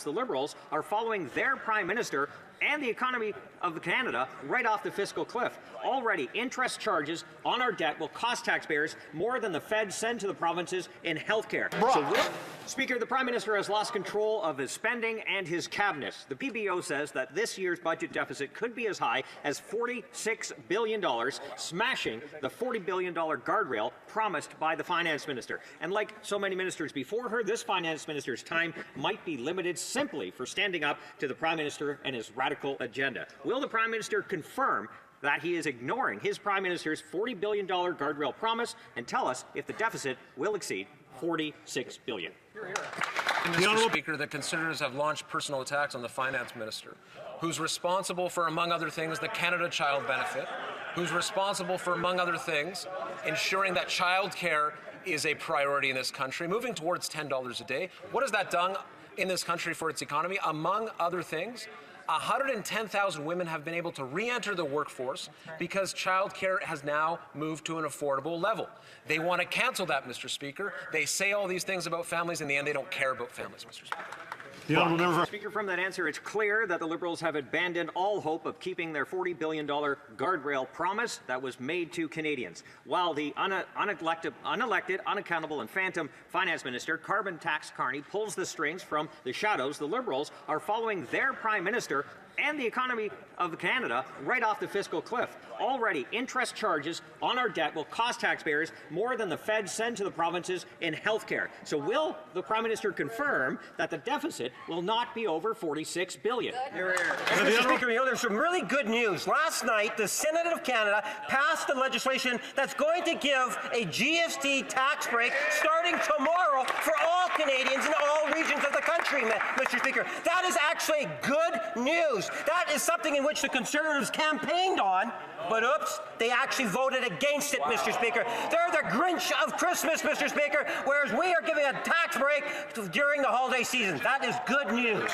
The Liberals are following their Prime Minister and the economy of Canada right off the fiscal cliff. Already, interest charges on our debt will cost taxpayers more than the feds send to the provinces in healthcare. Speaker, the Prime Minister has lost control of his spending and his cabinet. The PBO says that this year's budget deficit could be as high as $46 billion, smashing the $40 billion guardrail promised by the Finance Minister. And like so many ministers before her, this Finance Minister's time might be limited simply for standing up to the Prime Minister and his radical agenda. Will the Prime Minister confirm that he is ignoring his Prime Minister's $40 billion guardrail promise and tell us if the deficit will exceed $46 billion? Mr. Speaker, the Conservatives have launched personal attacks on the Finance Minister, who's responsible for, among other things, the Canada Child Benefit, who's responsible for, among other things, ensuring that childcare is a priority in this country, moving towards $10 a day. What has that done in this country for its economy? Among other things, 110,000 women have been able to re-enter the workforce because childcare has now moved to an affordable level. They want to cancel that, Mr. Speaker. They say all these things about families. In the end, they don't care about families, Mr. Speaker. Speaker, from that answer, it's clear that the Liberals have abandoned all hope of keeping their $40 billion guardrail promise that was made to Canadians. While the unelected, unaccountable and phantom Finance Minister, Carbon Tax Carney, pulls the strings from the shadows, the Liberals are following their Prime Minister and the economy of Canada right off the fiscal cliff. Already, interest charges on our debt will cost taxpayers more than the feds send to the provinces in healthcare. So will the Prime Minister confirm that the deficit will not be over $46 billion? Mr. Speaker, there's some really good news. Last night, the Senate of Canada passed the legislation that's going to give a GST tax break starting tomorrow for all Canadians in all regions of the country, Mr. Speaker. That is actually good news. That is something in which the Conservatives campaigned on, but oops, they actually voted against it, Mr. Speaker. They're the Grinch of Christmas, Mr. Speaker, whereas we are giving a tax break during the holiday season. That is good news.